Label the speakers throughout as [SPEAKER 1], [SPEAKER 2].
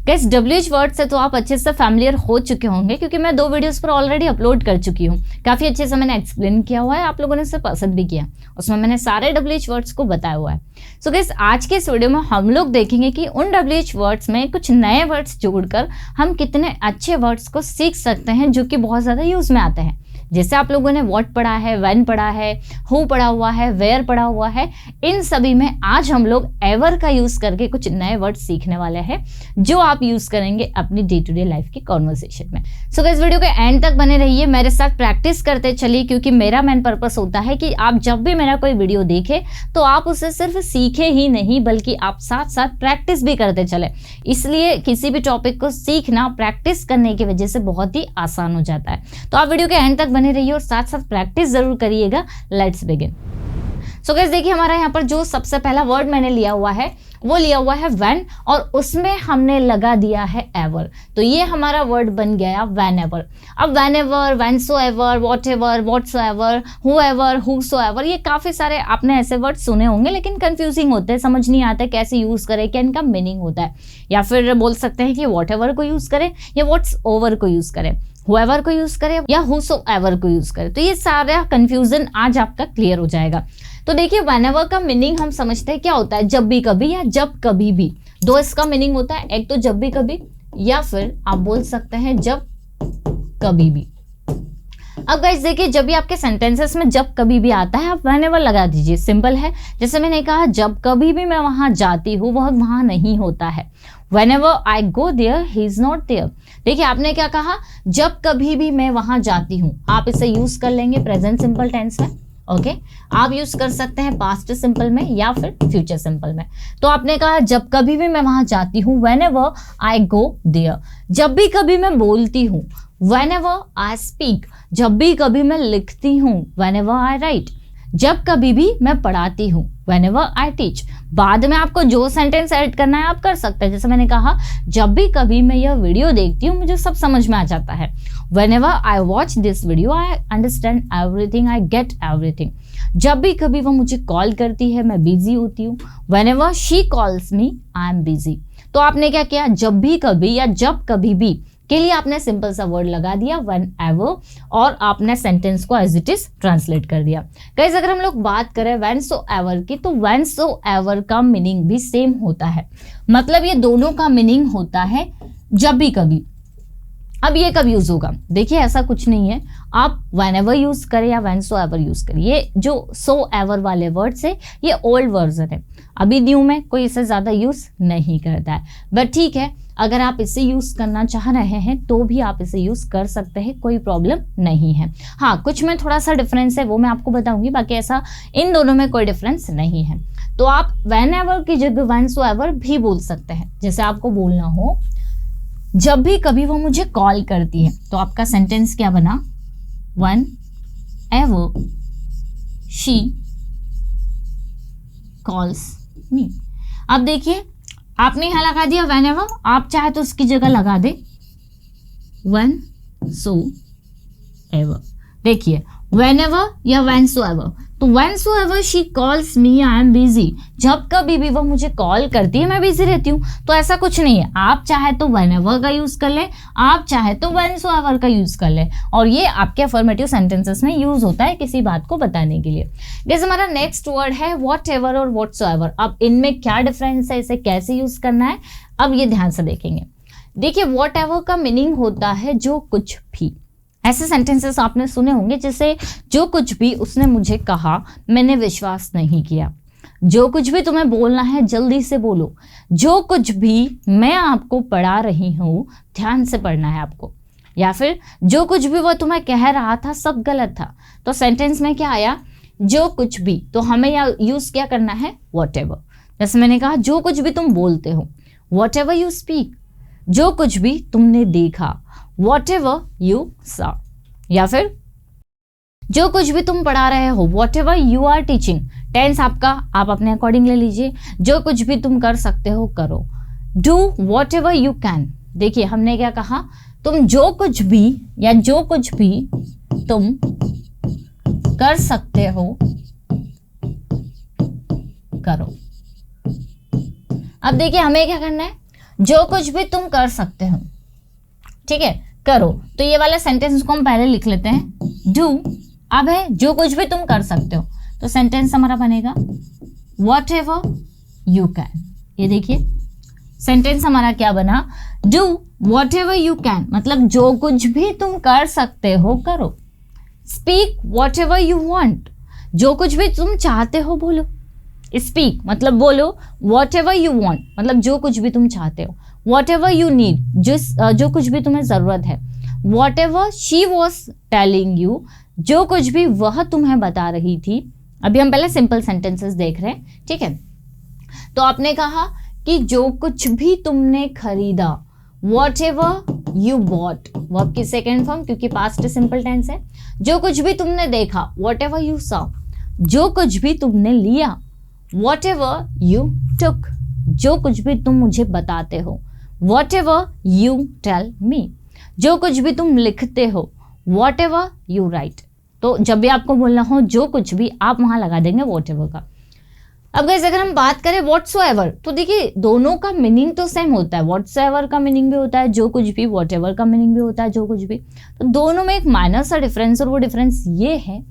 [SPEAKER 1] Guys WH word से तो आप अच्छे से फैमिलियर हो चुके होंगे क्योंकि मैं 2 वीडियोस पर ऑलरेडी अपलोड कर चुकी हूँ। काफ़ी अच्छे से मैंने एक्सप्लेन किया हुआ है, आप लोगों ने इसे पसंद भी किया। उसमें मैंने सारे WH वर्ड्स को बताया हुआ है। सो गाइस आज के इस वीडियो में हम लोग देखेंगे कि उन WH वर्ड्स में कुछ नए वर्ड्स जोड़कर हम कितने अच्छे वर्ड्स को सीख सकते हैं जो कि बहुत ज़्यादा यूज़ में आते हैं। जैसे आप लोगों ने व्हाट पढ़ा है, व्हेन पढ़ा है, हु पढ़ा हुआ है, वेयर पढ़ा हुआ है, इन सभी में आज हम लोग एवर का यूज करके कुछ नए वर्ड सीखने वाले हैं जो आप यूज करेंगे अपनी डे टू डे लाइफ की कॉन्वर्सेशन में। सो गाइस वीडियो के एंड तक बने रहिए, मेरे साथ प्रैक्टिस करते चलिए क्योंकि मेरा मेन पर्पस होता है कि आप जब भी मेरा कोई वीडियो देखें तो आप उसे सिर्फ सीखे ही नहीं बल्कि आप साथ साथ प्रैक्टिस भी करते चले। इसलिए किसी भी टॉपिक को सीखना प्रैक्टिस करने की वजह से बहुत ही आसान हो जाता है। तो आप वीडियो के एंड तक बने रहिए और साथ साथ प्रैक्टिस जरूर करिएगा। Let's begin. सो गाइस देखिए हमारा यहाँ पर जो सबसे पहला वर्ड मैंने लिया हुआ है वो लिया हुआ है व्हेन और उसमें हमने लगा दिया है एवर। तो ये हमारा वर्ड बन गया व्हेन एवर। अब when ever, when so ever, what ever, what so ever, who ever, who so ever, ये काफ़ी सारे आपने ऐसे वर्ड सुने होंगे लेकिन कंफ्यूजिंग होते हैं, समझ नहीं आता कैसे यूज़ करें, क्या इनका मीनिंग होता है। या फिर बोल सकते हैं कि वॉट एवर को यूज़ करें या वॉट्स ओवर को यूज़ करें, हुएवर को यूज करे या हुसोएवर को यूज करे। तो ये सारा कंफ्यूजन आज आपका क्लियर हो जाएगा। तो देखिए व्हेनेवर का मीनिंग हम समझते हैं क्या होता है, जब भी कभी या जब कभी भी। दो इसका मीनिंग होता है, एक तो जब भी कभी या फिर आप बोल सकते हैं जब कभी भी। अब गाइस देखिए जब भी आपके सेंटेंसेस में जब कभी भी आता है आप व्हेनेवर लगा दीजिए, सिंपल है। जैसे मैंने कहा जब कभी भी मैं वहां जाती हूँ वह वहां नहीं होता है। Whenever I go there, he is not there। देखिए आपने क्या कहा, जब कभी भी मैं वहां जाती हूँ। आप इसे यूज कर लेंगे प्रेजेंट सिंपल टेंस में, ओके। आप यूज कर सकते हैं पास्ट सिंपल में या फिर फ्यूचर सिंपल में। तो आपने कहा जब कभी भी मैं वहां जाती हूँ, whenever I go there। जब भी कभी मैं बोलती हूँ, whenever I speak। जब भी कभी मैं लिखती हूँ, whenever I write। जब कभी भी मैं पढ़ाती हूँ, whenever I teach। बाद में आपको जो सेंटेंस ऐड करना है आप कर सकते हैं। जैसे मैंने कहा जब भी कभी मैं यह वीडियो देखती हूँ मुझे सब समझ में आ जाता है, whenever I watch this video I understand everything, I get everything। जब भी कभी वो मुझे कॉल करती है मैं बिजी होती हूँ, whenever she calls me I am busy। तो आपने क्या किया, जब भी कभी या जब कभी भी के लिए आपने सिंपल सा वर्ड लगा दिया whenever और आपने सेंटेंस को एज इट इज ट्रांसलेट कर दिया। गाइस अगर हम लोग बात करें whensoever की तो whensoever का मीनिंग भी सेम होता है, मतलब ये दोनों का मीनिंग होता है जब भी कभी। अब ये कब यूज होगा, देखिए ऐसा कुछ नहीं है, आप whenever यूज करें या whensoever यूज करें। ये जो so ever वाले वर्ड से ये ओल्ड वर्जन है, अभी न्यू में कोई इसे ज्यादा यूज नहीं करता है। बट ठीक है अगर आप इसे यूज करना चाह रहे हैं तो भी आप इसे यूज कर सकते हैं, कोई प्रॉब्लम नहीं है। हाँ कुछ में थोड़ा सा डिफरेंस है वो मैं आपको बताऊंगी, बाकी ऐसा इन दोनों में कोई डिफरेंस नहीं है। तो आप whenever की जगह whensoever भी बोल सकते हैं। जैसे आपको बोलना हो जब भी कभी वो मुझे कॉल करती है तो आपका सेंटेंस क्या बना, whenever she calls me। अब देखिए आपने यहाँ लगा दिया whenever, आप चाहे तो उसकी जगह लगा दे whensoever। देखिए whenever या whensoever, तो whensoever she calls me I am busy। जब कभी भी वो मुझे कॉल करती है मैं बिजी रहती हूँ। तो ऐसा कुछ नहीं है, आप चाहे तो whenever का यूज कर ले, आप चाहे तो whensoever का यूज कर ले, और ये आपके अफर्मेटिव सेंटेंसेस में यूज होता है किसी बात को बताने के लिए। जैसे हमारा नेक्स्ट वर्ड है whatever और whatsoever। अब इनमें क्या डिफरेंस है, इसे कैसे यूज करना है, अब ये ध्यान से देखेंगे। देखिए whatever का मीनिंग होता है जो कुछ भी। ऐसे सेंटेंसेस आपने सुने होंगे जैसे जो कुछ भी उसने मुझे कहा मैंने विश्वास नहीं किया। जो कुछ भी तुम्हें बोलना है जल्दी से बोलो। जो कुछ भी मैं आपको पढ़ा रही हूँ ध्यान से पढ़ना है आपको। या फिर जो कुछ भी वो तुम्हें कह रहा था सब गलत था। तो सेंटेंस में क्या आया, जो कुछ भी, तो हमें यहाँ यूज क्या करना है, whatever। जैसे मैंने कहा जो कुछ भी तुम बोलते हो, whatever you speak। जो कुछ भी तुमने देखा, whatever you saw। या फिर जो कुछ भी तुम पढ़ा रहे हो, whatever you are teaching। Tense आपका आप अपने अकॉर्डिंग ले लीजिए। जो कुछ भी तुम कर सकते हो करो, do whatever you can। देखिए हमने क्या कहा, तुम जो कुछ भी या जो कुछ भी तुम कर सकते हो करो। अब देखिए हमें क्या करना है, जो कुछ भी तुम कर सकते हो, ठीक है, करो। तो ये वाला सेंटेंस को हम पहले लिख लेते हैं, डू। अब है जो कुछ भी तुम कर सकते हो, तो सेंटेंस हमारा बनेगा वॉट एवर यू कैन। ये देखिए सेंटेंस हमारा क्या बना, do what ever you can, मतलब जो कुछ भी तुम कर सकते हो करो। Speak what ever you want, जो कुछ भी तुम चाहते हो बोलो। स्पीक मतलब बोलो, वॉट एवर यू वॉन्ट मतलब जो कुछ भी तुम चाहते हो, वॉट एवर यू नीड जो कुछ भी तुम्हें ज़रूरत है, what ever she was telling you, जो कुछ भी वह तुम्हें बता रही थी। अभी हम पहले सिंपल सेंटेंसेस देख रहे हैं, ठीक है। तो आपने कहा कि जो कुछ भी तुमने खरीदा, what ever you bought, verb की सेकेंड फॉर्म क्योंकि पास्ट सिंपल टेंस है। जो कुछ भी तुमने देखा, वॉट एवर यू सॉ, जो कुछ भी तुमने लिया, वॉट एवर यू टुक, जो कुछ भी तुम मुझे बताते हो, whatever you tell me, जो कुछ भी तुम लिखते हो, वॉट एवर यू राइट। तो जब भी आपको बोलना हो जो कुछ भी, आप वहां लगा देंगे वॉट एवर का। अब गाइस अगर हम बात करें व्हाटसोएवर, तो देखिए दोनों का मीनिंग तो सेम होता है। व्हाटसोएवर का मीनिंग भी होता है जो कुछ भी, व्हाटएवर का मीनिंग भी होता है जो कुछ भी। तो दोनों में एक माइनर सा डिफरेंस, और वो डिफरेंस ये है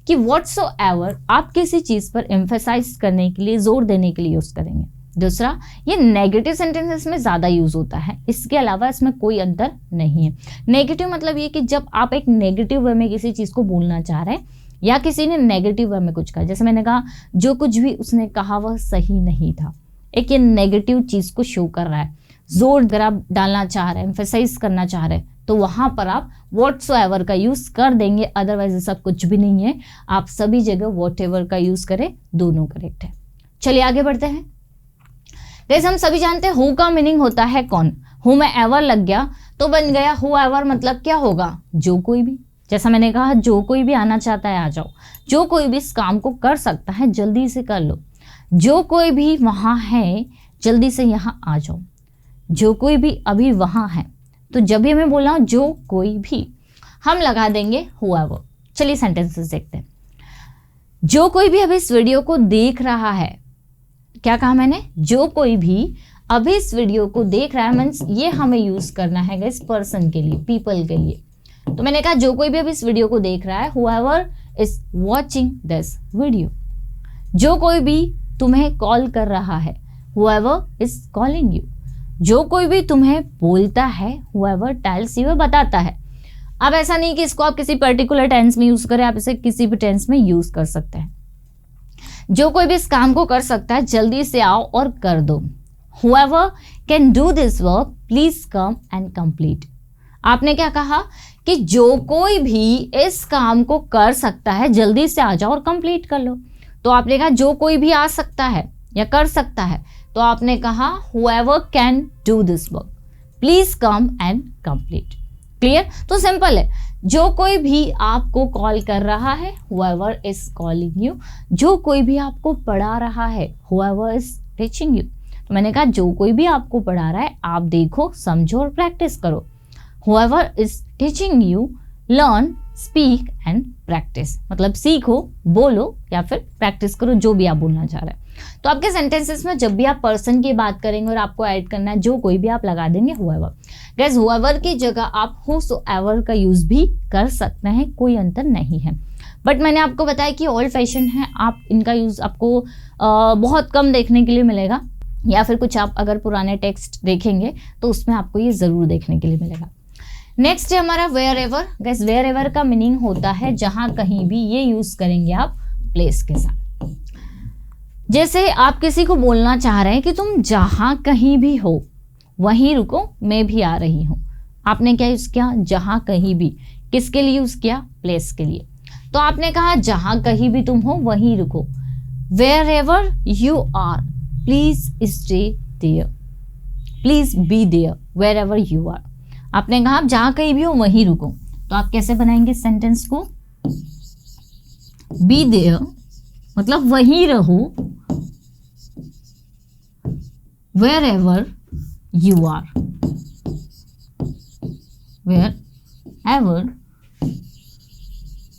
[SPEAKER 1] कि व्हाटसोएवर आप किसी चीज पर एम्फेसाइज करने के लिए, जोर देने के लिए यूज करेंगे। दूसरा, ये नेगेटिव सेंटेंसेस में ज्यादा यूज होता है, इसके अलावा इसमें कोई अंतर नहीं है। नेगेटिव मतलब ये कि जब आप एक नेगेटिव वे में किसी चीज को बोलना चाह रहे हैं, या किसी ने नेगेटिव वे में कुछ कहा, जैसे मैंने कहा जो कुछ भी उसने कहा वह सही नहीं था, एक ये नेगेटिव चीज को शो कर रहा है, जोर अगर आप डालना चाह रहे हैं, एम्फेसाइज करना चाह रहे हैं, तो वहां पर आप व्हाटसोएवर का यूज कर देंगे। अदरवाइज ऐसा कुछ भी नहीं है, आप सभी जगह व्हाटएवर का यूज करें, दोनों करेक्ट है। चलिए आगे बढ़ते हैं। गाइस हम सभी जानते हैं हु का मीनिंग होता है कौन। हु में एवर लग गया तो बन गया हु एवर, मतलब क्या होगा, जो कोई भी। जैसा मैंने कहा जो कोई भी आना चाहता है आ जाओ, जो कोई भी इस काम को कर सकता है जल्दी से कर लो, जो कोई भी वहां है जल्दी से यहाँ आ जाओ, जो कोई भी अभी वहां है। तो जब भी मैं बोल रहा हूँ जो कोई भी, हम लगा देंगे whoever। चलिए सेंटेंसेस देखते हैं। जो कोई भी अभी इस वीडियो को देख रहा है, क्या कहा मैंने, जो कोई भी अभी इस वीडियो को देख रहा है, मीन्स ये हमें यूज करना है इस पर्सन के लिए, पीपल के लिए। तो मैंने कहा जो कोई भी अभी इस वीडियो को देख रहा है, whoever is watching this video। जो कोई भी तुम्हें कॉल कर रहा है, whoever is calling you। जो कोई भी तुम्हें बोलता है, whoever tells you, बताता है। अब ऐसा नहीं कि इसको आप किसी पर्टिकुलर टेंस में यूज करें, आप इसे किसी भी टेंस में यूज कर सकते हैं। जो कोई भी इस काम को कर सकता है जल्दी से आओ और कर दो। whoever can do this work please come and complete। आपने क्या कहा कि जो कोई भी इस काम को कर सकता है जल्दी से आ जाओ और कंप्लीट कर लो। तो आपने कहा जो कोई भी आ सकता है या कर सकता है, तो आपने कहा whoever can do this work please come and complete। Clear? तो सिंपल है, जो कोई भी आपको कॉल कर रहा है, whoever is calling you। जो कोई भी आपको पढ़ा रहा है, whoever is teaching you। तो मैंने कहा जो कोई भी आपको पढ़ा रहा है आप देखो, समझो और प्रैक्टिस करो। whoever is teaching you learn, speak and practice, मतलब सीखो, बोलो या फिर प्रैक्टिस करो, जो भी आप बोलना चाह रहे हैं। तो आपके सेंटेंसेस में जब भी आप पर्सन की बात करेंगे और आपको ऐड करना है जो कोई भी, आप लगा देंगे whoever। गाइस whoever की जगह आप whosoever का यूज भी कर सकते हैं, कोई अंतर नहीं है। बट मैंने आपको बताया कि ओल्ड फैशन है, आप इनका यूज आपको बहुत कम देखने के लिए मिलेगा, या फिर कुछ आप अगर पुराने टेक्स्ट देखेंगे तो उसमें आपको ये जरूर देखने के लिए मिलेगा। नेक्स्ट है हमारा wherever. Guess wherever का मीनिंग होता है जहां कहीं भी, ये यूज करेंगे आप प्लेस के साथ। जैसे आप किसी को बोलना चाह रहे हैं कि तुम जहां कहीं भी हो वहीं रुको, मैं भी आ रही हूं। आपने क्या यूज किया, जहां कहीं भी। किसके लिए यूज किया, प्लेस के लिए। तो आपने कहा जहां कहीं भी तुम हो वहीं रुको। Wherever you are please stay there, please be there wherever you are. आपने कहा आप जहां कहीं भी हो वहीं रुको, तो आप कैसे बनाएंगे सेंटेंस को, बी देयर मतलब वहीं रहो, wherever you are, wherever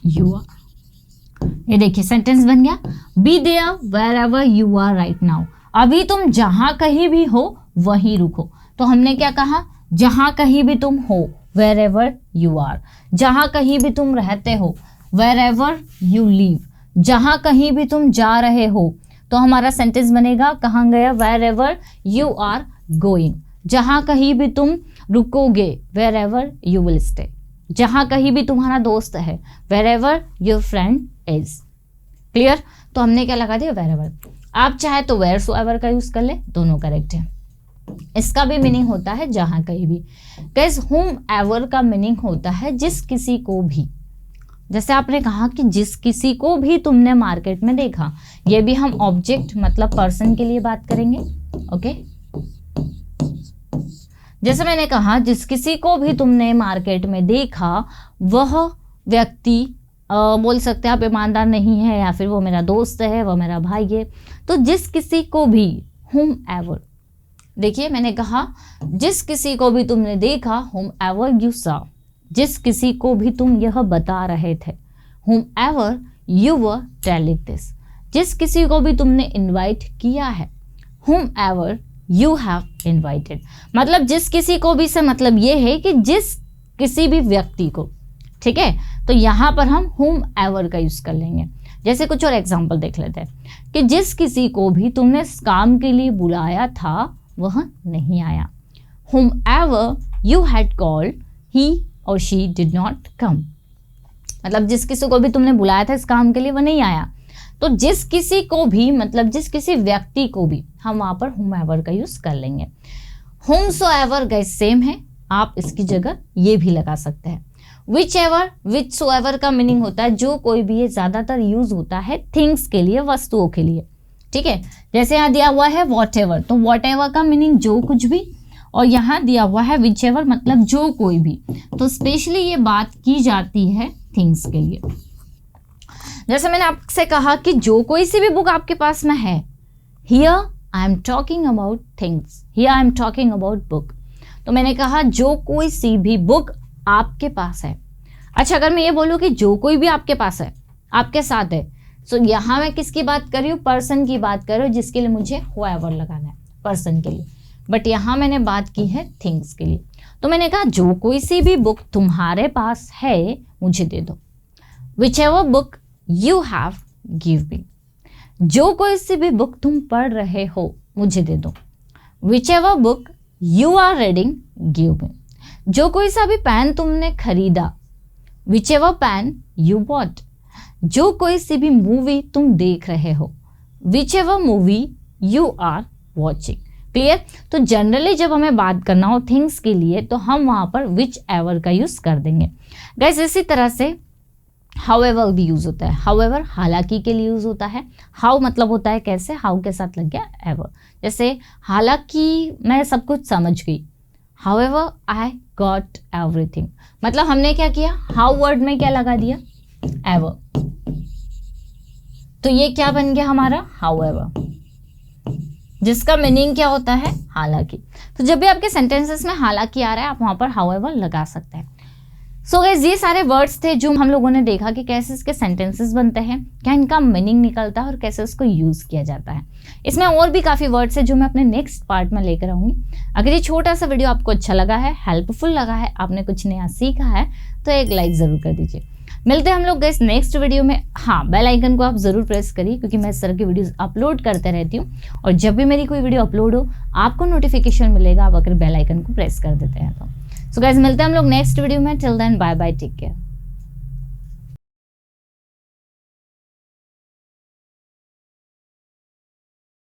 [SPEAKER 1] you are. ये देखिए सेंटेंस बन गया, be there wherever you are right now. अभी तुम जहां कहीं भी हो वहीं रुको। तो हमने क्या कहा, जहां कहीं भी तुम हो, वेर एवर यू आर, जहां कहीं भी तुम रहते हो, वेर एवर यू लीव, जहां कहीं भी तुम जा रहे हो, तो हमारा सेंटेंस बनेगा कहाँ गया, wherever you are going, जहां कहीं भी तुम रुकोगे, wherever you will stay, जहां कहीं भी तुम्हारा दोस्त है, wherever your friend is. Clear? तो हमने क्या लगा दिया, वेर एवर। आप चाहे तो वेयर सो एवर का यूज कर ले, दोनों करेक्ट है। इसका भी मीनिंग होता है जहां कहीं भी। गाइस हुम एवर का मीनिंग होता है जिस किसी को भी, जैसे आपने कहा कि जिस किसी को भी तुमने मार्केट में देखा, ये भी हम ऑब्जेक्ट मतलब पर्सन के लिए बात करेंगे। ओके, जैसे मैंने कहा जिस किसी को भी तुमने मार्केट में देखा, वह व्यक्ति बोल सकते हैं आप ईमानदार नहीं है, या फिर वो मेरा दोस्त है, वो मेरा भाई है। तो जिस किसी को भी, हुम एवर, देखिए मैंने कहा जिस किसी को भी तुमने देखा, हुम एवर यू सॉ, जिस किसी को भी तुम यह बता रहे थे, हुम ever you were telling this, जिस किसी को भी तुमने इनवाइट किया है, हुम एवर यू हैव इनवाइटेड, मतलब जिस किसी को भी से मतलब ये है कि जिस किसी भी व्यक्ति को। ठीक है, तो यहाँ पर हम हुम एवर का यूज कर लेंगे। जैसे कुछ और एग्जाम्पल देख लेते हैं कि जिस किसी को भी तुमने इस काम के लिए बुलाया था, वह नहीं आया, हुम एवर यू हैड कॉल्ड, ही और शी डिड नॉट कम, मतलब जिस किसी को भी तुमने बुलाया था इस काम के लिए, वह नहीं आया। तो जिस किसी को भी मतलब जिस किसी व्यक्ति को भी, हम वहां पर हुम एवर का यूज कर लेंगे। हुम सो एवर गाइस सेम है, आप इसकी जगह ये भी लगा सकते हैं। Which ever, which so ever का मीनिंग होता है जो कोई भी, ये ज्यादातर यूज होता है थिंग्स के लिए, वस्तुओं के लिए। ठीक है, जैसे यहाँ दिया हुआ है वॉट एवर, तो वॉट एवर का मीनिंग जो कुछ भी, और यहाँ दिया हुआ है विच एवर मतलब जो कोई भी, तो स्पेशली ये बात की जाती है थिंग्स के लिए। जैसे मैंने आपसे कहा कि जो कोई सी भी बुक आपके पास में है, here I am talking about things, here I am talking about book, तो मैंने कहा जो कोई सी भी बुक आपके पास है। अच्छा, अगर मैं ये बोलूँ कि जो कोई भी आपके पास है, आपके साथ है, तो यहाँ मैं किसकी बात कर रही हूँ, पर्सन की बात कर रही हूँ, जिसके लिए मुझे हुएवर लगाना है, पर्सन के लिए। बट यहाँ मैंने बात की है थिंग्स के लिए, तो मैंने कहा जो कोई सी भी बुक तुम्हारे पास है, मुझे दे दो। Whichever book you have give me, जो कोई सी भी बुक तुम पढ़ रहे हो, मुझे दे दो। Whichever book you are reading give me, जो कोई सा भी पेन तुमने खरीदा, whichever pen you bought, जो कोई सी भी मूवी तुम देख रहे हो, whichever movie you are watching. Clear? तो जनरली जब हमें बात करना हो थिंग्स के लिए, तो हम वहां पर विच एवर का यूज कर देंगे। गाइस इसी तरह से हाउएवर भी यूज होता है। हाउएवर हालांकि के लिए यूज होता है। हाउ मतलब होता है कैसे, हाउ के साथ लग गया एवर। जैसे हालांकि मैं सब कुछ समझ गई, हाउएवर आई गॉट एवरीथिंग, मतलब हमने क्या किया, हाउ वर्ड में क्या लगा दिया, एवर, तो ये क्या बन गया हमारा हाउएवर, जिसका मीनिंग क्या होता है, हालांकि। तो जब भी आपके सेंटेंसेस में हालांकि आ रहा है, आप वहां पर हाउएवर लगा सकते हैं। सो गाइस ये सारे वर्ड्स थे जो हम लोगों ने देखा कि कैसे इसके सेंटेंसेस बनते हैं, क्या इनका मीनिंग निकलता है और कैसे इसको यूज किया जाता है। इसमें और भी काफी वर्ड्स है जो मैं अपने नेक्स्ट पार्ट में लेकर आऊंगी। अगर ये छोटा सा वीडियो आपको अच्छा लगा है, हेल्पफुल लगा है, आपने कुछ नया सीखा है, तो एक लाइक जरूर कर दीजिए। मिलते हैं हम लोग गाइस नेक्स्ट वीडियो में। हाँ, बेल आइकन को आप जरूर प्रेस करिए, क्योंकि मैं इस तरह की वीडियोस अपलोड करते रहती हूँ, और जब भी मेरी कोई वीडियो अपलोड हो आपको नोटिफिकेशन मिलेगा, आप अगर बेल आइकन को प्रेस कर देते हैं तो। सो गाइस मिलते हैं हम लोग नेक्स्ट वीडियो में। Till then bye bye, take care.